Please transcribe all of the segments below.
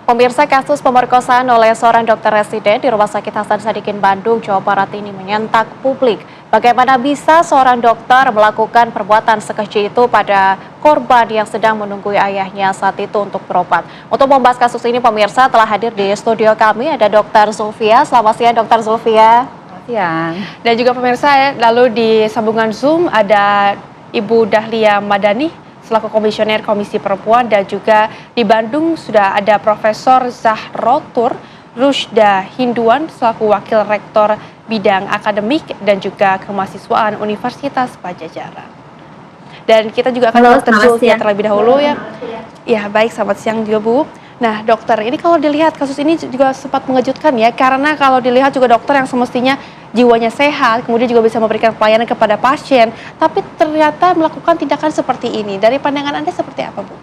Pemirsa, kasus pemerkosaan oleh seorang dokter residen di Rumah Sakit Hasan Sadikin Bandung, Jawa Barat ini menyentak publik. Bagaimana bisa seorang dokter melakukan perbuatan sekeji itu pada korban yang sedang menunggu ayahnya saat itu untuk berobat. Untuk membahas kasus ini, pemirsa, telah hadir di studio kami ada Dr. Zulfia. Selamat siang, Dr. Zulfia. Selamat siang. Dan juga pemirsa, lalu di sambungan Zoom ada Ibu Dahlia Madani selaku Komisioner Komisi Perempuan, dan juga di Bandung sudah ada Profesor Zahrotur Rushda Hinduan selaku Wakil Rektor Bidang Akademik dan juga Kemahasiswaan Universitas Padjadjaran. Dan kita juga akan Dr. Zulfia terlebih dahulu ya. Ya baik, selamat siang juga Bu. Nah dokter, ini kalau dilihat kasus ini juga sempat mengejutkan ya, karena kalau dilihat juga dokter yang semestinya jiwanya sehat, kemudian juga bisa memberikan pelayanan kepada pasien, tapi ternyata melakukan tindakan seperti ini. Dari pandangan Anda seperti apa, Bu?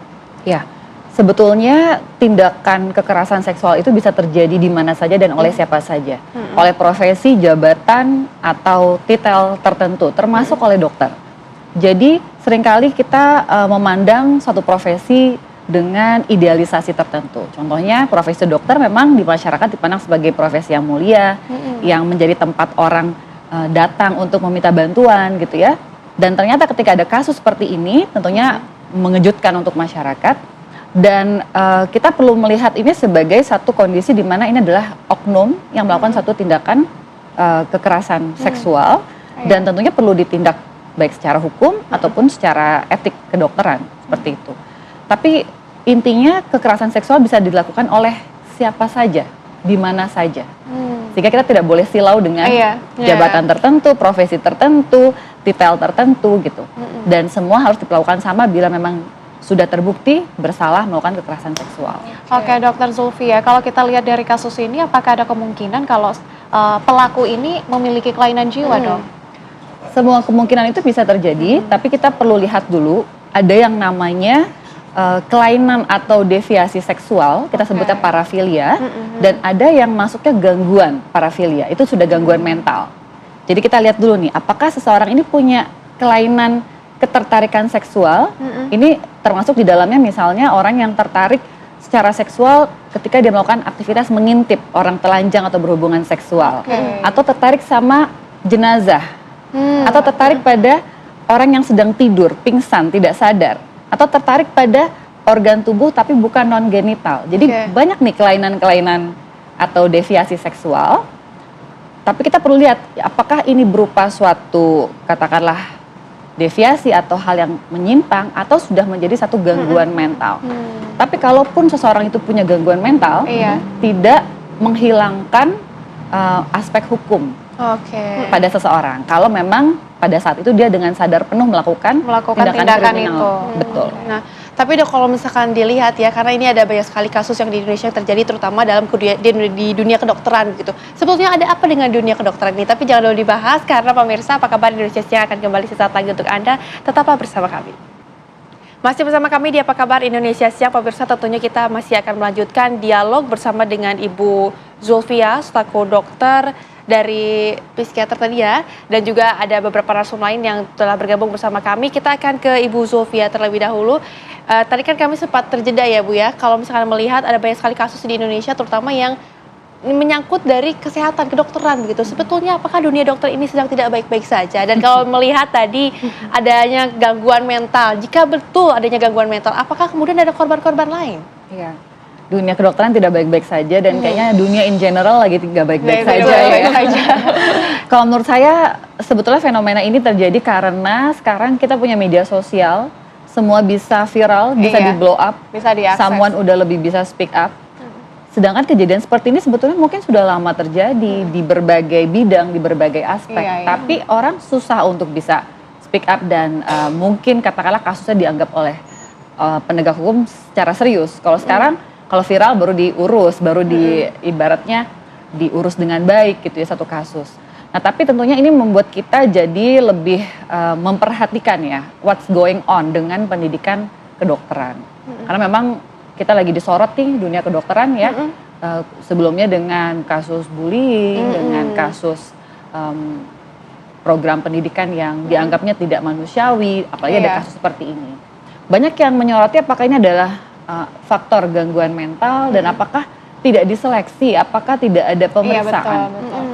Ya, sebetulnya tindakan kekerasan seksual itu bisa terjadi di mana saja dan oleh siapa saja. Oleh profesi, jabatan, atau titel tertentu, termasuk oleh dokter. Jadi seringkali kita memandang suatu profesi dengan idealisasi tertentu. Contohnya profesi dokter memang di masyarakat dipandang sebagai profesi yang mulia, yang menjadi tempat orang datang untuk meminta bantuan gitu ya. Dan ternyata ketika ada kasus seperti ini tentunya mengejutkan untuk masyarakat, dan kita perlu melihat ini sebagai satu kondisi di mana ini adalah oknum yang melakukan satu tindakan kekerasan seksual, dan tentunya perlu ditindak baik secara hukum ataupun secara etik kedokteran seperti itu. Tapi intinya kekerasan seksual bisa dilakukan oleh siapa saja, di mana saja. Sehingga kita tidak boleh silau dengan jabatan tertentu, profesi tertentu, titel tertentu gitu. Dan semua harus diperlakukan sama bila memang sudah terbukti bersalah melakukan kekerasan seksual. Oke, Dokter Zulfia, kalau kita lihat dari kasus ini, apakah ada kemungkinan kalau pelaku ini memiliki kelainan jiwa, Dok? Semua kemungkinan itu bisa terjadi, tapi kita perlu lihat dulu ada yang namanya kelainan atau deviasi seksual, kita sebutnya parafilia, dan ada yang masuknya gangguan parafilia, itu sudah gangguan mental. Jadi kita lihat dulu nih, apakah seseorang ini punya kelainan ketertarikan seksual, ini termasuk di dalamnya misalnya orang yang tertarik secara seksual ketika dia melakukan aktivitas mengintip orang telanjang atau berhubungan seksual, atau tertarik sama jenazah, atau tertarik pada orang yang sedang tidur, pingsan, tidak sadar, atau tertarik pada organ tubuh tapi bukan non-genital. Jadi banyak nih kelainan-kelainan atau deviasi seksual. Tapi kita perlu lihat apakah ini berupa suatu katakanlah deviasi atau hal yang menyimpang atau sudah menjadi satu gangguan mental. Tapi kalaupun seseorang itu punya gangguan mental, tidak menghilangkan aspek hukum pada seseorang. Kalau memang pada saat itu dia dengan sadar penuh melakukan tindakan itu. Betul. Nah, tapi Dok, kalau misalkan dilihat ya, karena ini ada banyak sekali kasus yang di Indonesia yang terjadi, terutama dalam di dunia kedokteran gitu. Sebetulnya ada apa dengan dunia kedokteran ini? Tapi jangan dulu dibahas, karena pemirsa Apa Kabar Indonesia Siang akan kembali sesaat lagi untuk Anda. Tetaplah bersama kami. Masih bersama kami di Apa Kabar Indonesia Siang, pemirsa, tentunya kita masih akan melanjutkan dialog bersama dengan Ibu Zulfia selaku dokter dari psikiater tadi ya, dan juga ada beberapa narasumber lain yang telah bergabung bersama kami. Kita akan ke Ibu Zulfia terlebih dahulu. Tadi kan kami sempat terjeda ya Bu ya, kalau misalkan melihat ada banyak sekali kasus di Indonesia terutama yang menyangkut dari kesehatan kedokteran begitu. Sebetulnya apakah dunia dokter ini sedang tidak baik-baik saja? Dan kalau melihat tadi adanya gangguan mental, jika betul adanya gangguan mental, apakah kemudian ada korban-korban lain? Iya. Dunia kedokteran tidak baik-baik saja, dan kayaknya dunia in general lagi tidak baik-baik saja ya. Kalau menurut saya sebetulnya fenomena ini terjadi karena sekarang kita punya media sosial, semua bisa viral, bisa di blow up, bisa diakses. Someone udah lebih bisa speak up. Sedangkan kejadian seperti ini sebetulnya mungkin sudah lama terjadi di berbagai bidang, di berbagai aspek, tapi orang susah untuk bisa speak up, dan mungkin katakanlah kasusnya dianggap oleh penegak hukum secara serius. Kalau sekarang kalau viral baru diurus, baru ibaratnya diurus dengan baik gitu ya satu kasus. Nah tapi tentunya ini membuat kita jadi lebih memperhatikan ya what's going on dengan pendidikan kedokteran. Karena memang kita lagi disorot nih dunia kedokteran ya, sebelumnya dengan kasus bullying, dengan kasus program pendidikan yang dianggapnya tidak manusiawi, apalagi ada kasus seperti ini. Banyak yang menyoroti apakah ini adalah faktor gangguan mental dan apakah tidak diseleksi, apakah tidak ada pemeriksaan. betul.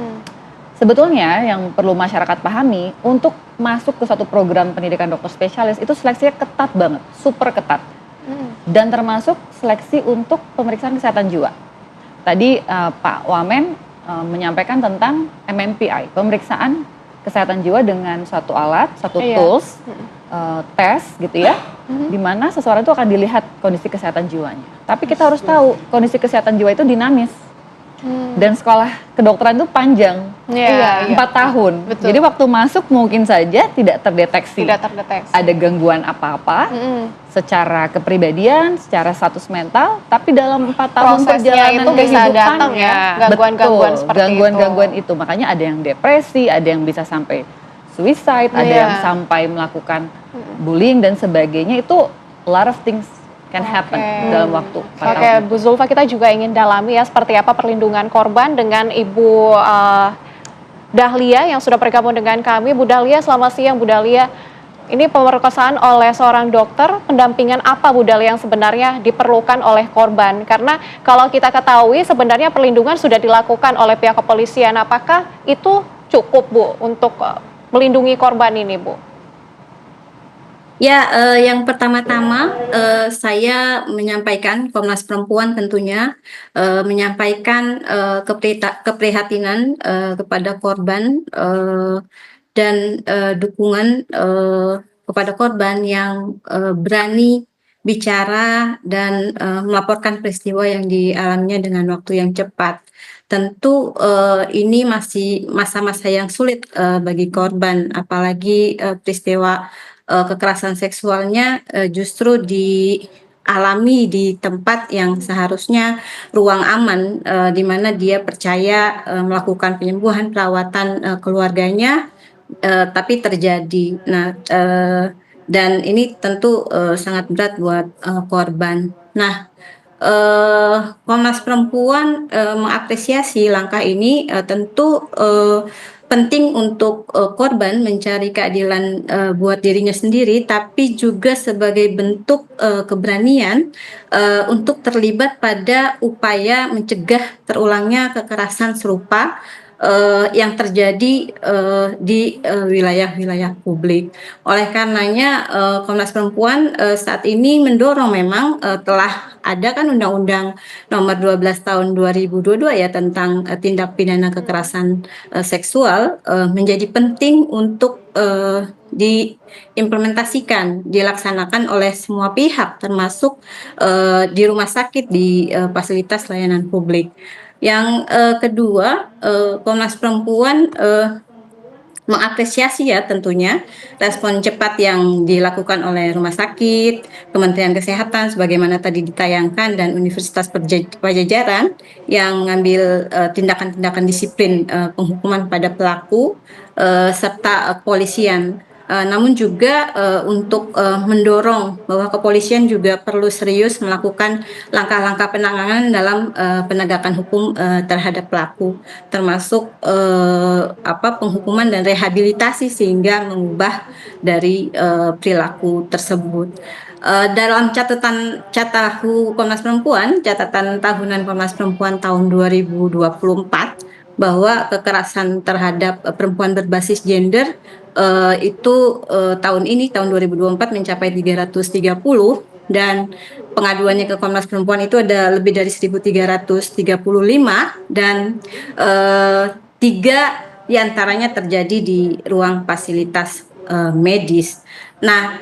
Sebetulnya yang perlu masyarakat pahami, untuk masuk ke suatu program pendidikan dokter spesialis itu seleksinya ketat banget, super ketat. Dan termasuk seleksi untuk pemeriksaan kesehatan jiwa. Tadi Pak Wamen menyampaikan tentang MMPI, pemeriksaan kesehatan jiwa dengan satu alat, satu tools, tes gitu ya, di mana seseorang itu akan dilihat kondisi kesehatan jiwanya. Tapi kita harus tahu kondisi kesehatan jiwa itu dinamis. Dan sekolah kedokteran itu panjang, 4 tahun. Betul. Jadi waktu masuk mungkin saja tidak terdeteksi. Ada gangguan apa-apa secara kepribadian, secara status mental, tapi dalam 4 tahun perjalanan itu bisa datang kehidupannya, ya, gangguan-gangguan seperti gangguan-gangguan itu. Makanya ada yang depresi, ada yang bisa sampai suicide, ada yang sampai melakukan bullying dan sebagainya. Itu a lot of things can happen dalam waktu 4 tahun. Bu Zulfa, kita juga ingin dalami ya seperti apa perlindungan korban dengan Ibu Dahlia yang sudah bergabung dengan kami. Bu Dahlia, selamat siang Bu Dahlia. Ini pemerkosaan oleh seorang dokter, pendampingan apa Bu Dahlia yang sebenarnya diperlukan oleh korban? Karena kalau kita ketahui sebenarnya perlindungan sudah dilakukan oleh pihak kepolisian. Apakah itu cukup Bu untuk melindungi korban ini Bu? Ya, yang pertama-tama saya menyampaikan, Komnas Perempuan tentunya menyampaikan keprihatinan kepada korban dan dukungan kepada korban yang berani bicara dan melaporkan peristiwa yang dialaminya dengan waktu yang cepat. Tentu ini masih masa-masa yang sulit bagi korban, apalagi peristiwa kekerasan seksualnya justru dialami di tempat yang seharusnya ruang aman, di mana dia percaya melakukan penyembuhan, perawatan keluarganya, tapi terjadi. Nah, dan ini tentu sangat berat buat korban. Nah, Komnas Perempuan mengapresiasi langkah ini. Tentu penting untuk korban mencari keadilan buat dirinya sendiri, tapi juga sebagai bentuk keberanian untuk terlibat pada upaya mencegah terulangnya kekerasan serupa yang terjadi di wilayah-wilayah publik. Oleh karenanya Komnas Perempuan saat ini mendorong, memang telah ada kan Undang-Undang Nomor 12 Tahun 2022 ya tentang tindak pidana kekerasan seksual, menjadi penting untuk diimplementasikan, dilaksanakan oleh semua pihak, termasuk di rumah sakit, di fasilitas layanan publik. Yang kedua, Komnas Perempuan mengapresiasi ya tentunya respon cepat yang dilakukan oleh Rumah Sakit, Kementerian Kesehatan sebagaimana tadi ditayangkan, dan Universitas Pajajaran yang mengambil tindakan-tindakan disiplin penghukuman pada pelaku serta kepolisian. Namun juga untuk mendorong bahwa kepolisian juga perlu serius melakukan langkah-langkah penanganan dalam penegakan hukum terhadap pelaku, termasuk penghukuman dan rehabilitasi sehingga mengubah dari perilaku tersebut. Dalam catatan Komnas Perempuan, catatan tahunan Komnas Perempuan tahun 2024, bahwa kekerasan terhadap perempuan berbasis gender itu tahun 2024 mencapai 330, dan pengaduannya ke Komnas Perempuan itu ada lebih dari 1.335, dan 3 diantaranya terjadi di ruang fasilitas medis. Nah,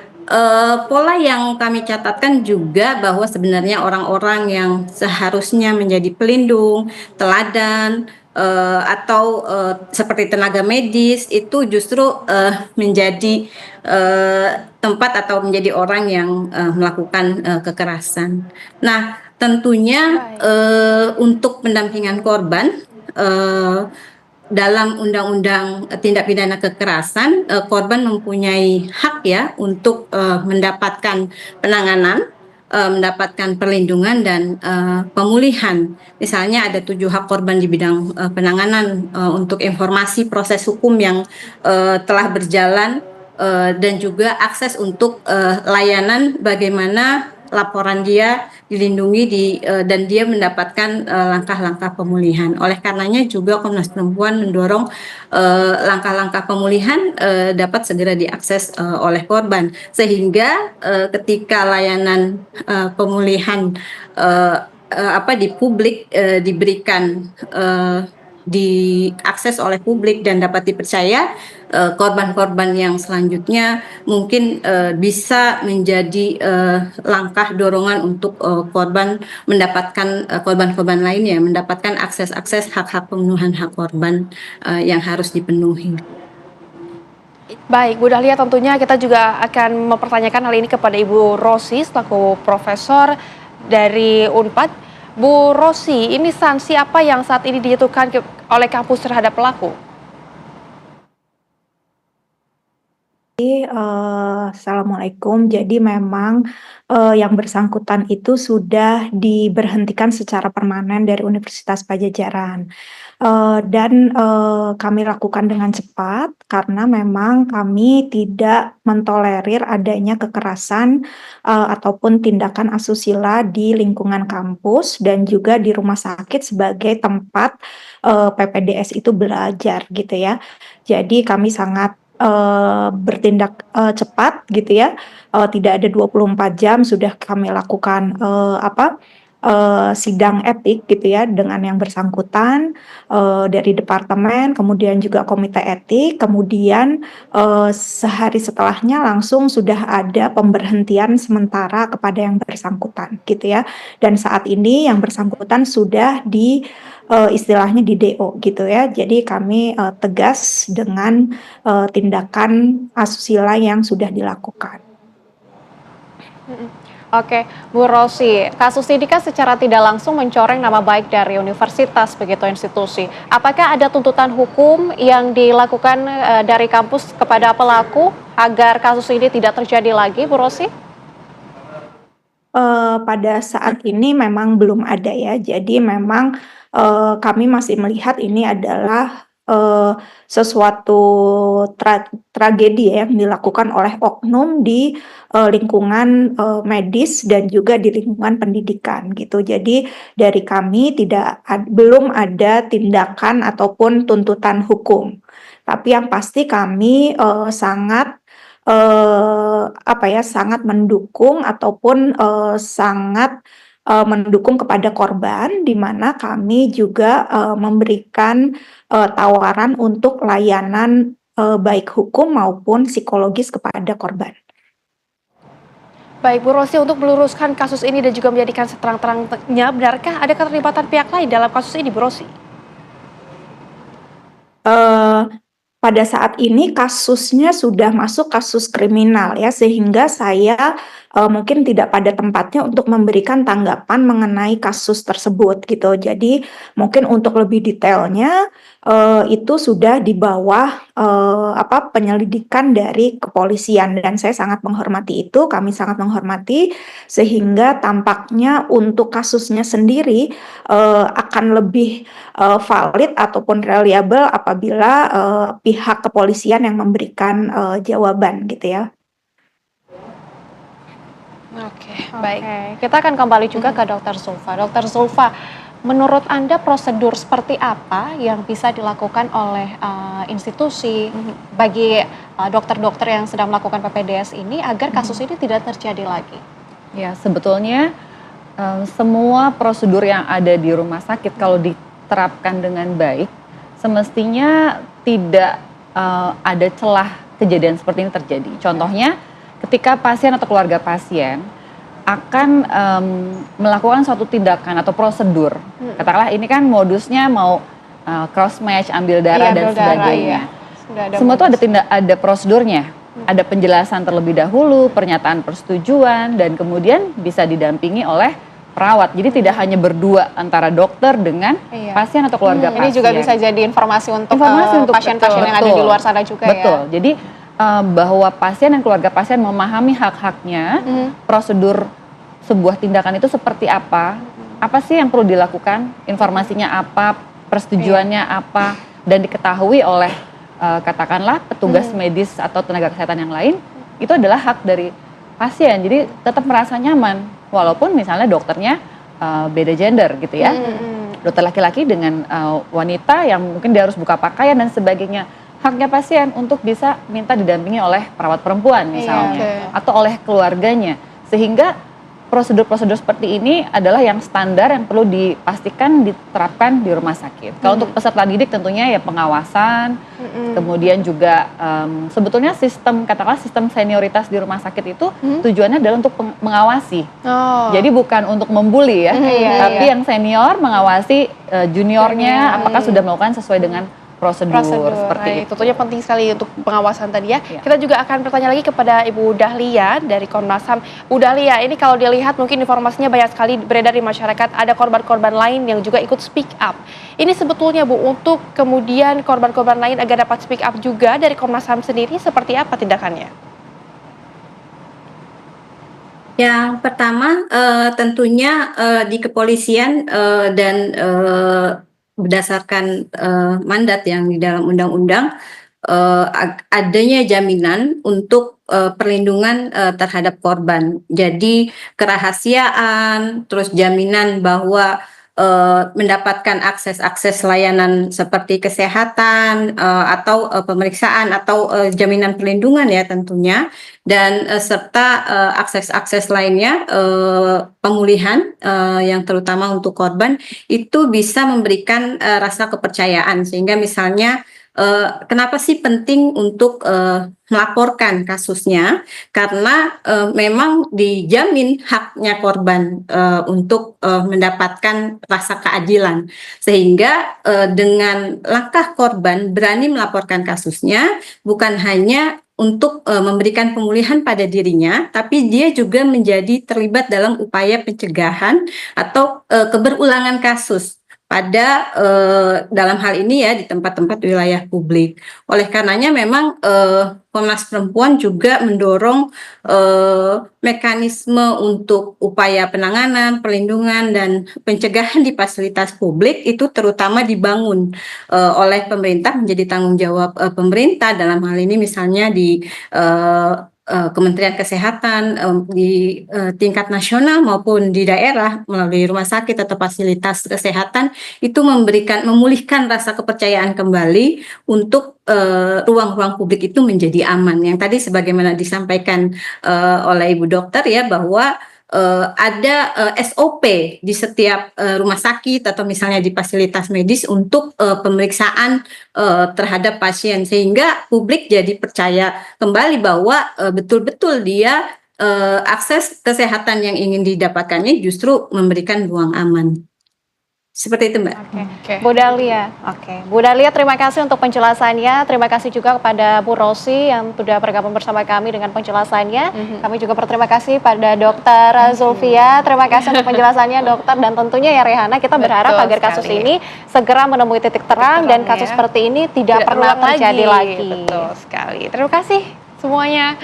pola yang kami catatkan juga bahwa sebenarnya orang-orang yang seharusnya menjadi pelindung, teladan, atau seperti tenaga medis itu justru menjadi tempat atau menjadi orang yang melakukan kekerasan. Nah, tentunya untuk pendampingan korban dalam Undang-Undang Tindak Pidana Kekerasan, korban mempunyai hak ya untuk mendapatkan penanganan, mendapatkan perlindungan dan pemulihan. Misalnya ada 7 hak korban di bidang penanganan, untuk informasi proses hukum yang telah berjalan, dan juga akses untuk layanan bagaimana laporan dia dilindungi dan dia mendapatkan langkah-langkah pemulihan. Oleh karenanya juga Komnas Perempuan mendorong langkah-langkah pemulihan dapat segera diakses oleh korban, sehingga ketika layanan pemulihan di publik diberikan diakses oleh publik dan dapat dipercaya, korban-korban yang selanjutnya mungkin bisa menjadi langkah dorongan untuk korban-korban lainnya mendapatkan akses hak-hak pemenuhan hak korban yang harus dipenuhi. Baik, Bu Dahlia, tentunya kita juga akan mempertanyakan hal ini kepada Ibu Rosi selaku profesor dari Unpad. Bu Rosi, ini sanksi apa yang saat ini dijatuhkan oleh kampus terhadap pelaku? Assalamualaikum. Jadi memang yang bersangkutan itu sudah diberhentikan secara permanen dari Universitas Pajajaran. Dan kami lakukan dengan cepat karena memang kami tidak mentolerir adanya kekerasan ataupun tindakan asusila di lingkungan kampus dan juga di rumah sakit sebagai tempat PPDS itu belajar gitu ya. Jadi kami sangat bertindak cepat gitu ya, tidak ada 24 jam sudah kami lakukan sidang etik gitu ya dengan yang bersangkutan dari departemen, kemudian juga komite etik, kemudian sehari setelahnya langsung sudah ada pemberhentian sementara kepada yang bersangkutan gitu ya. Dan saat ini yang bersangkutan sudah istilahnya di DO gitu ya. Jadi kami tegas dengan tindakan asusila yang sudah dilakukan. Oke, Bu Rosi, kasus ini kan secara tidak langsung mencoreng nama baik dari universitas begitu institusi. Apakah ada tuntutan hukum yang dilakukan dari kampus kepada pelaku agar kasus ini tidak terjadi lagi, Bu Rosi? Pada saat ini memang belum ada ya. Jadi memang kami masih melihat ini adalah sesuatu tragedi ya yang dilakukan oleh oknum di lingkungan medis dan juga di lingkungan pendidikan gitu. Jadi dari kami belum ada tindakan ataupun tuntutan hukum. Tapi yang pasti kami sangat sangat mendukung ataupun sangat mendukung kepada korban, di mana kami juga memberikan tawaran untuk layanan baik hukum maupun psikologis kepada korban. Baik, Bu Rosi, untuk meluruskan kasus ini dan juga menjadikan seterang-terangnya, benarkah ada keterlibatan pihak lain dalam kasus ini, Bu Rosi? Pada saat ini kasusnya sudah masuk kasus kriminal ya, sehingga saya mungkin tidak pada tempatnya untuk memberikan tanggapan mengenai kasus tersebut gitu. Jadi mungkin untuk lebih detailnya itu sudah di bawah penyelidikan dari kepolisian dan saya sangat menghormati itu, kami sangat menghormati sehingga tampaknya untuk kasusnya sendiri akan lebih valid ataupun reliable apabila pihak kepolisian yang memberikan jawaban gitu ya. Oke, baik. Kita akan kembali juga ke Dr. Zulfa. Dr. Zulfa, menurut Anda prosedur seperti apa yang bisa dilakukan oleh institusi bagi dokter-dokter yang sedang melakukan PPDS ini agar kasus ini tidak terjadi lagi? Ya, sebetulnya semua prosedur yang ada di rumah sakit kalau diterapkan dengan baik, semestinya tidak ada celah kejadian seperti ini terjadi. Contohnya, ketika pasien atau keluarga pasien akan melakukan suatu tindakan atau prosedur, katakanlah ini kan modusnya mau cross match, ambil darah dan sebagainya. Semua itu ada prosedurnya, ada penjelasan terlebih dahulu, pernyataan persetujuan, dan kemudian bisa didampingi oleh perawat. Jadi tidak hanya berdua antara dokter dengan pasien atau keluarga pasien. Ini juga bisa jadi informasi untuk pasien-pasien yang ada di luar sana juga ya. Betul. Jadi bahwa pasien dan keluarga pasien memahami hak-haknya, prosedur sebuah tindakan itu seperti apa sih yang perlu dilakukan, informasinya apa, persetujuannya apa, dan diketahui oleh katakanlah petugas medis atau tenaga kesehatan yang lain, itu adalah hak dari pasien. Jadi tetap merasa nyaman walaupun misalnya dokternya beda gender gitu ya. Dokter laki-laki dengan wanita yang mungkin dia harus buka pakaian dan sebagainya. Haknya pasien untuk bisa minta didampingi oleh perawat perempuan misalnya, atau oleh keluarganya. Sehingga prosedur-prosedur seperti ini adalah yang standar yang perlu dipastikan diterapkan di rumah sakit. Kalau untuk peserta didik tentunya ya pengawasan, kemudian juga sebetulnya katakanlah sistem senioritas di rumah sakit itu tujuannya adalah untuk mengawasi. Jadi bukan untuk membuli ya, tapi yang senior mengawasi juniornya apakah sudah melakukan sesuai dengan prosedur seperti itu. Tentunya penting sekali untuk pengawasan tadi ya. Kita juga akan bertanya lagi kepada Ibu Dahlia dari Komnas HAM. Bu Dahlia, ini kalau dilihat mungkin informasinya banyak sekali beredar di masyarakat, ada korban-korban lain yang juga ikut speak up. Ini sebetulnya Bu, untuk kemudian korban-korban lain agar dapat speak up juga dari Komnas HAM sendiri, seperti apa tindakannya? Yang pertama tentunya di kepolisian dan berdasarkan mandat yang di dalam undang-undang adanya jaminan untuk perlindungan terhadap korban. Jadi kerahasiaan, terus jaminan bahwa mendapatkan akses layanan seperti kesehatan atau pemeriksaan atau jaminan perlindungan ya tentunya, dan serta akses lainnya pemulihan yang terutama untuk korban itu bisa memberikan rasa kepercayaan, sehingga misalnya kenapa sih penting untuk melaporkan kasusnya? Karena memang dijamin haknya korban untuk mendapatkan rasa keadilan, sehingga dengan langkah korban berani melaporkan kasusnya bukan hanya untuk memberikan pemulihan pada dirinya, tapi dia juga menjadi terlibat dalam upaya pencegahan atau keberulangan kasus pada dalam hal ini ya di tempat-tempat wilayah publik. Oleh karenanya memang Komnas Perempuan juga mendorong mekanisme untuk upaya penanganan, perlindungan, dan pencegahan di fasilitas publik itu terutama dibangun oleh pemerintah, menjadi tanggung jawab pemerintah dalam hal ini misalnya di Kementerian Kesehatan di tingkat nasional maupun di daerah melalui rumah sakit atau fasilitas kesehatan itu memulihkan rasa kepercayaan kembali untuk ruang-ruang publik itu menjadi aman. Yang tadi sebagaimana disampaikan oleh Ibu Dokter ya, bahwa ada SOP di setiap rumah sakit atau misalnya di fasilitas medis untuk pemeriksaan terhadap pasien, sehingga publik jadi percaya kembali bahwa betul-betul dia akses kesehatan yang ingin didapatkannya justru memberikan ruang aman. Seperti itu, Mbak. Bu Dahlia. Bu Dahlia, terima kasih untuk penjelasannya. Terima kasih juga kepada Bu Rosi yang sudah bergabung bersama kami dengan penjelasannya. Kami juga berterima kasih pada Dokter Zulfia. Terima kasih untuk penjelasannya, Dokter. Dan tentunya ya Rehana, kita berharap agar kasus ini segera menemui titik terang dan kasus seperti ini tidak pernah terjadi lagi. Betul sekali. Terima kasih semuanya.